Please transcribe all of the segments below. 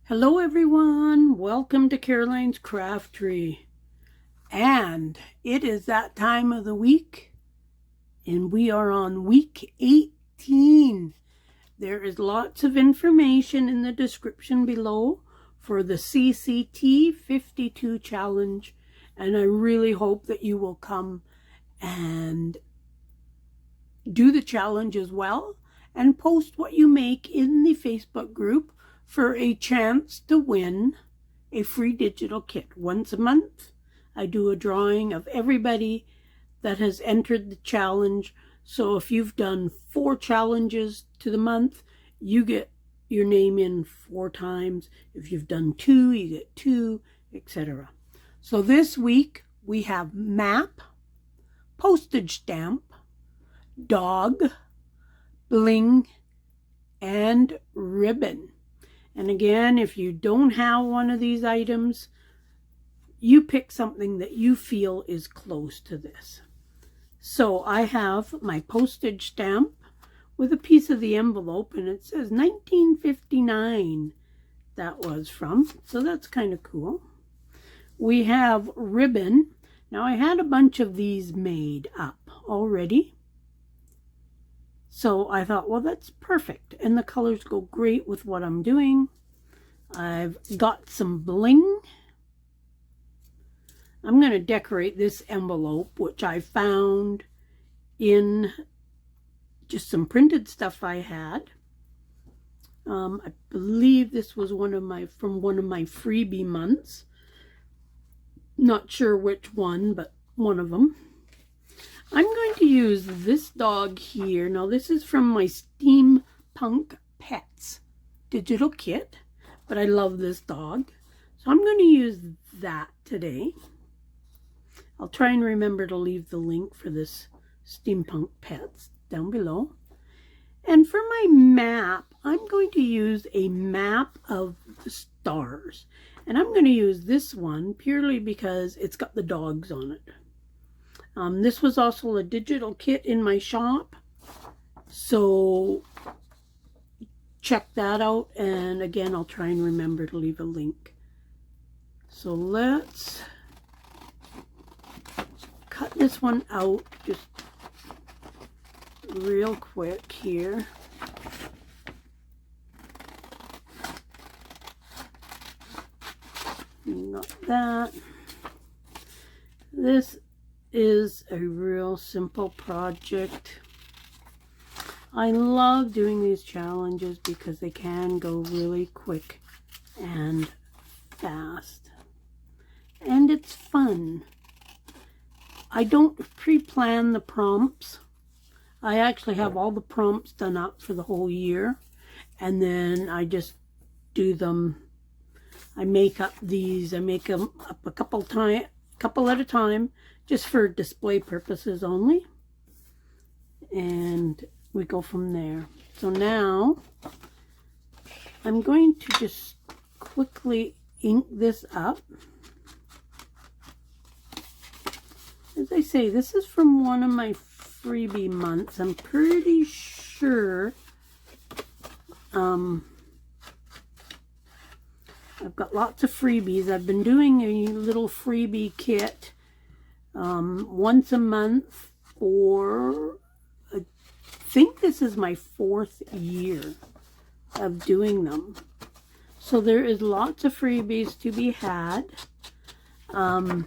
Hello everyone, welcome to Caroline's Craftery. And it is that time of the week, and we are on week 18. There is lots of information in the description below for the CCT 52 challenge, and I really hope that you will come and do the challenge as well and post what you make in the Facebook group for a chance to win a free digital kit. Once a month, I do a drawing of everybody that has entered the challenge. So if you've done 4 challenges to the month, you get your name in 4 times. If you've done 2, you get 2, etc. So this week we have map, postage stamp, dog, bling, and ribbon. And again, if you don't have one of these items, you pick something that you feel is close to this. So I have my postage stamp with a piece of the envelope, and it says 1959 that was from. So that's kind of cool. We have ribbon. Now I had a bunch of these made up already. So I thought, well, that's perfect. And the colors go great with what I'm doing. I've got some bling. I'm going to decorate this envelope, which I found in just some printed stuff I had. I believe this was from one of my freebie months. Not sure which one, but one of them. I'm going to use this dog here. Now this is from my Steampunk Pets digital kit, but I love this dog. So I'm going to use that today. I'll try and remember to leave the link for this Steampunk Pets down below. And for my map, I'm going to use a map of the stars. And I'm going to use this one purely because it's got the dogs on it. This was also a digital kit in my shop, so check that out, and again, I'll try and remember to leave a link. So let's cut this one out just real quick here. Got that. This is a real simple project. I love doing these challenges because they can go really quick and fast, and it's fun. I don't pre-plan the prompts. I actually have all the prompts done up for the whole year, and then I just do them. I make up these. I make them up a couple at a time, just for display purposes only, and we go from there. So now I'm going to just quickly ink this up. As I say, this is from one of my freebie months. I'm pretty sure I've got lots of freebies. I've been doing a little freebie kit once a month for, I think this is my 4th year of doing them. So there is lots of freebies to be had. The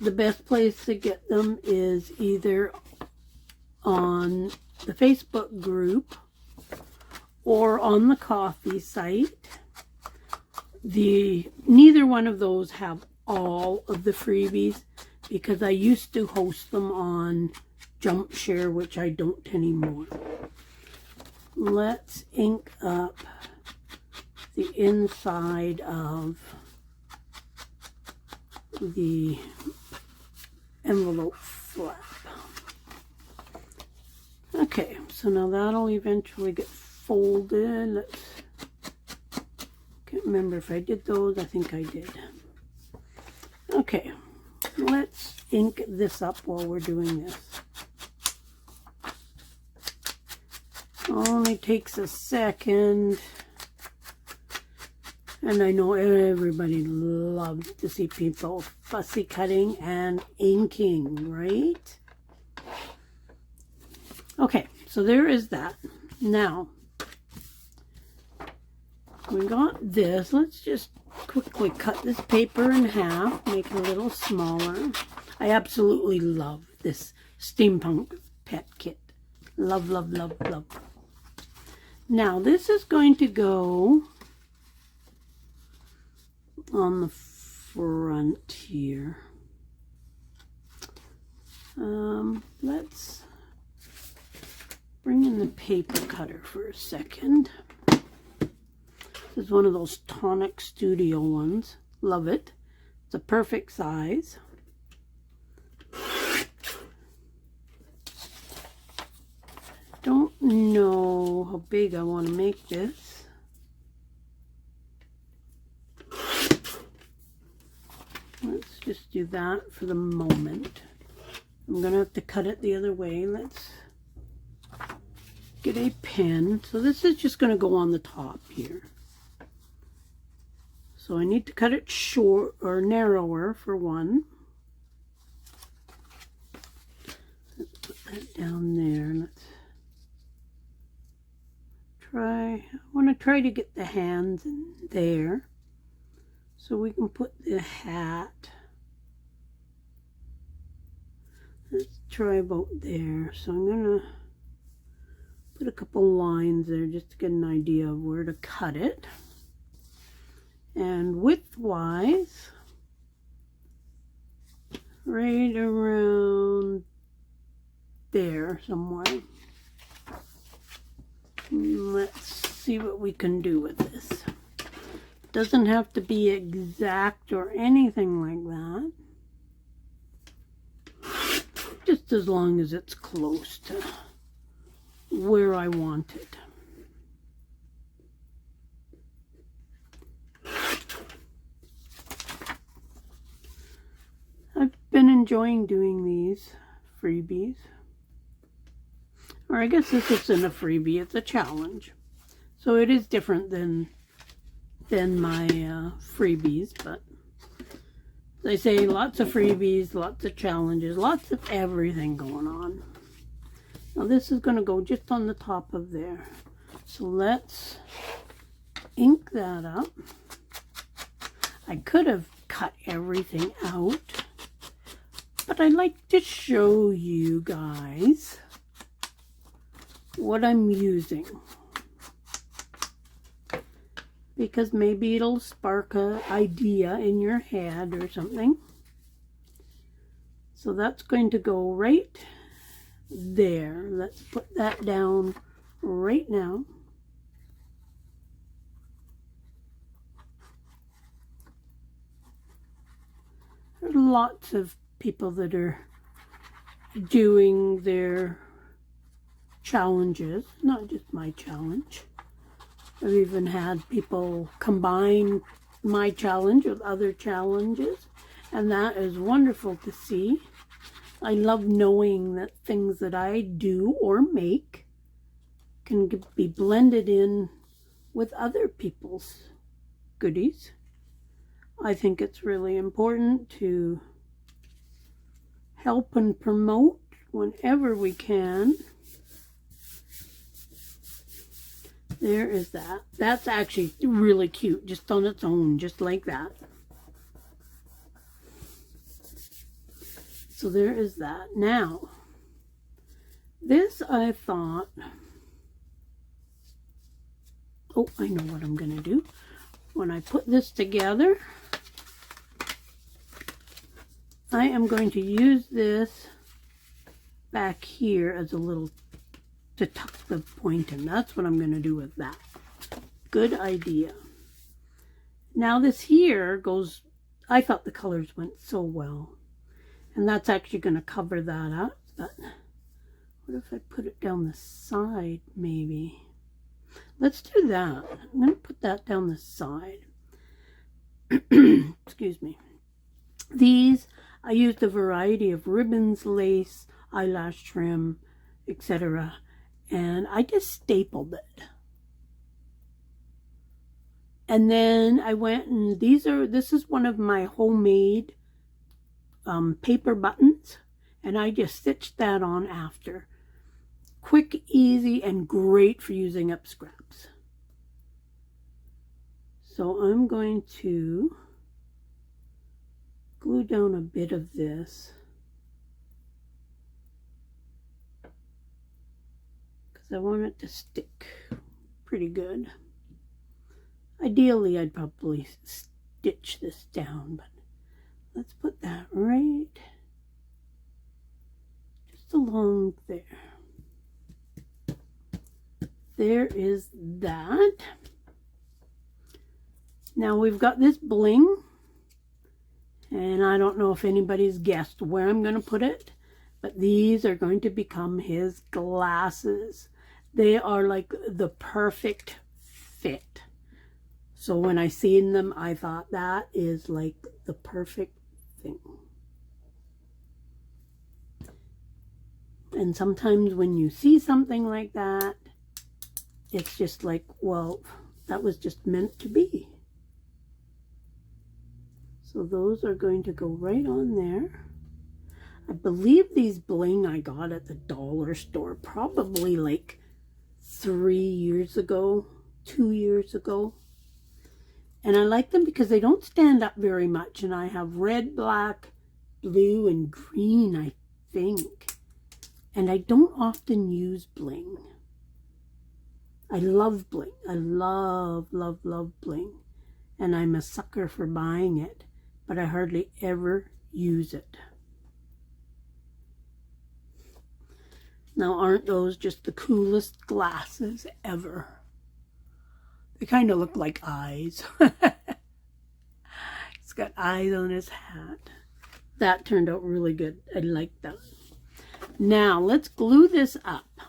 best place to get them is either on the Facebook group or on the Ko-fi site. Neither one of those have all of the freebies because I used to host them on Jumpshare, which I don't anymore. Let's ink up the inside of the envelope flap. Okay, so now that'll eventually get folded. Can't remember if I did those. I think I did. Okay, let's ink this up while we're doing this. Only takes a second. And I know everybody loves to see people fussy cutting and inking, right? Okay, so there is that. Now, we got this. Let's just quickly cut this paper in half, make it a little smaller. I absolutely love this steampunk pet kit. Love, love, love, love. Now, this is going to go on the front here. Let's bring in the paper cutter for a second. This is one of those Tonic Studio ones. Love it. It's a perfect size. Don't know how big I want to make this. Let's just do that for the moment. I'm going to have to cut it the other way. Let's get a pen. So this is just going to go on the top here. So I need to cut it short or narrower for one. Let's put that down there. Let's try. I want to try to get the hands in there so we can put the hat. Let's try about there. So I'm going to put a couple lines there just to get an idea of where to cut it. And width-wise, right around there somewhere. Let's see what we can do with this. Doesn't have to be exact or anything like that. Just as long as it's close to where I want it. I've been enjoying doing these freebies. Or I guess this isn't a freebie, it's a challenge. So it is different than my freebies, but as I say, lots of freebies, lots of challenges, lots of everything going on. Now this is going to go just on the top of there. So let's ink that up. I could have cut everything out, but I like to show you guys what I'm using, because maybe it'll spark an idea in your head or something. So that's going to go right there. Let's put that down right now. There are lots of people that are doing their challenges, not just my challenge. I've even had people combine my challenge with other challenges, and that is wonderful to see. I love knowing that things that I do or make can be blended in with other people's goodies. I think it's really important to help and promote whenever we can. There is that. That's actually really cute, just on its own, just like that. So there is that. Now, this I thought, oh, I know what I'm going to do. When I put this together, I am going to use this back here as a little, to tuck the point in. That's what I'm going to do with that. Good idea. Now this here goes, I thought the colors went so well. And that's actually going to cover that up. But what if I put it down the side maybe? Let's do that. I'm going to put that down the side. Excuse me. These, I used a variety of ribbons, lace, eyelash trim, etc. And I just stapled it. And then I went and this is one of my homemade paper buttons, and I just stitched that on after. Quick, easy, and great for using up scraps. So I'm going to glue down a bit of this because I want it to stick pretty good. Ideally, I'd probably stitch this down, but let's put that right just along there. There is that. Now we've got this bling, and I don't know if anybody's guessed where I'm going to put it, but these are going to become his glasses. They are like the perfect fit. So when I seen them, I thought that is like the perfect thing. And sometimes when you see something like that, it's just like, well, that was just meant to be. So those are going to go right on there. I believe these bling I got at the dollar store probably like 3 years ago, 2 years ago. And I like them because they don't stand up very much. And I have red, black, blue, and green, I think. And I don't often use bling. I love bling. I love, love, love bling. And I'm a sucker for buying it. But I hardly ever use it. Now, aren't those just the coolest glasses ever? They kind of look like eyes. He's got eyes on his hat. That turned out really good. I like that. Now, let's glue this up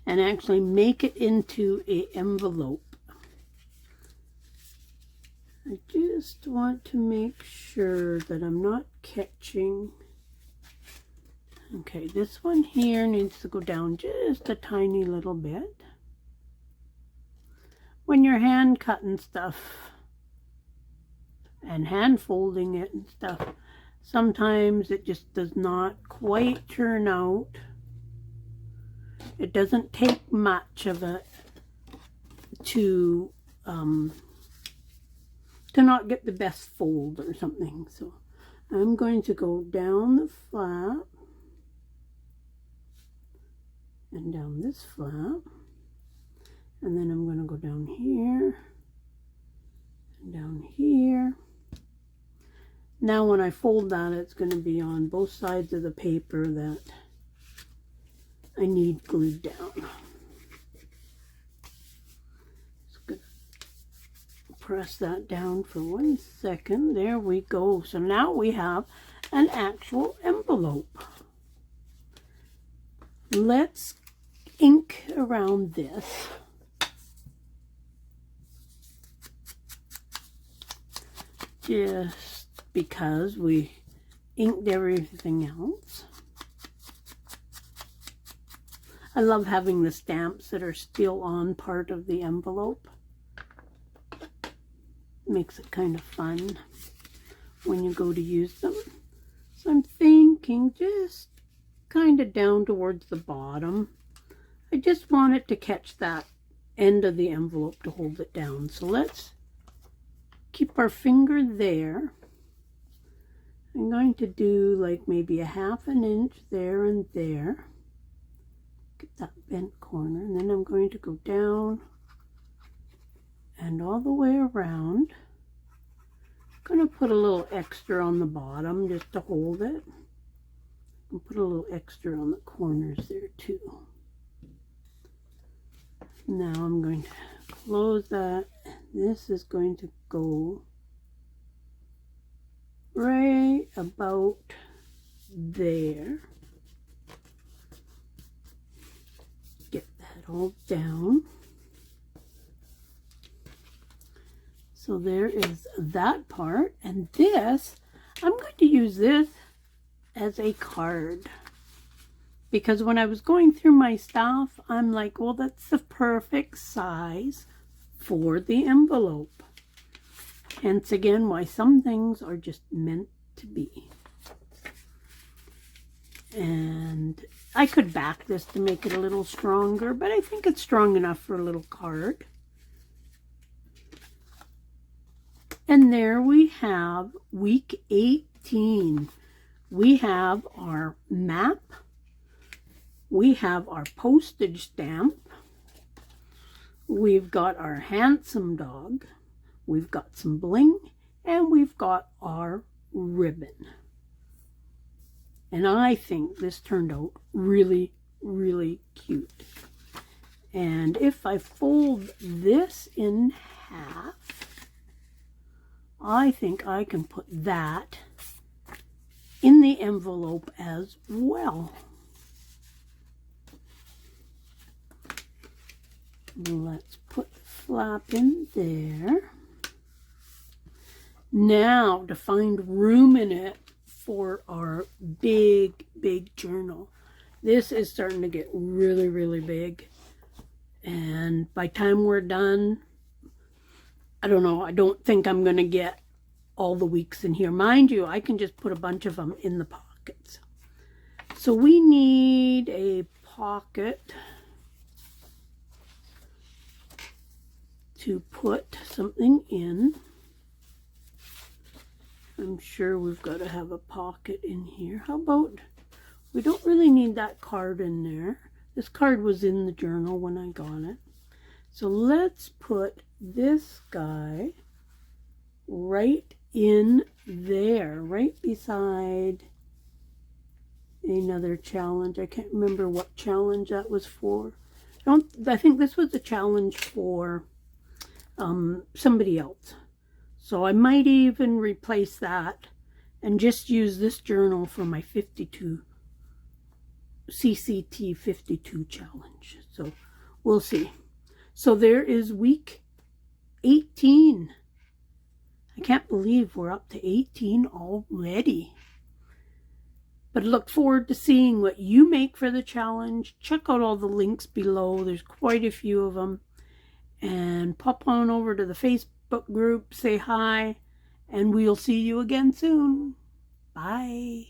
and actually make it into an envelope. I just want to make sure that I'm not catching. Okay, this one here needs to go down just a tiny little bit. When you're hand cutting stuff and hand folding it and stuff, sometimes it just does not quite turn out. It doesn't take much of it to not get the best fold or something. So I'm going to go down the flap and down this flap, and then I'm going to go down here and down here. Now when I fold that, it's going to be on both sides of the paper that I need glued down. Press that down for 1 second. There we go. So now we have an actual envelope. Let's ink around this. Just because we inked everything else. I love having the stamps that are still on part of the envelope. Makes it kind of fun when you go to use them. So I'm thinking just kind of down towards the bottom. I just want it to catch that end of the envelope to hold it down. So let's keep our finger there. I'm going to do like maybe a ½ an inch there and there. Get that bent corner, and then I'm going to go down and all the way around. I'm going to put a little extra on the bottom just to hold it. And put a little extra on the corners there too. Now I'm going to close that. This is going to go right about there. Get that all down. So there is that part, and this, I'm going to use this as a card. Because when I was going through my stuff, I'm like, well, that's the perfect size for the envelope. Hence again why some things are just meant to be. And I could back this to make it a little stronger, but I think it's strong enough for a little card. And there we have week 18. We have our map. We have our postage stamp. We've got our handsome dog. We've got some bling. And we've got our ribbon. And I think this turned out really, really cute. And if I fold this in half, I think I can put that in the envelope as well. Let's put the flap in there. Now to find room in it for our big, big journal. This is starting to get really, really big. And by the time we're done, I don't know, I don't think I'm going to get all the weeks in here. Mind you, I can just put a bunch of them in the pockets. So we need a pocket to put something in. I'm sure we've got to have a pocket in here. How about, we don't really need that card in there. This card was in the journal when I got it. So let's put this guy right in there, right beside another challenge. I can't remember what challenge that was for. I think this was a challenge for somebody else. So I might even replace that and just use this journal for my 52 CCT 52 challenge. So we'll see. So there is week 18. I can't believe we're up to 18 already. But look forward to seeing what you make for the challenge. Check out all the links below. There's quite a few of them. And pop on over to the Facebook group, say hi, and we'll see you again soon. Bye.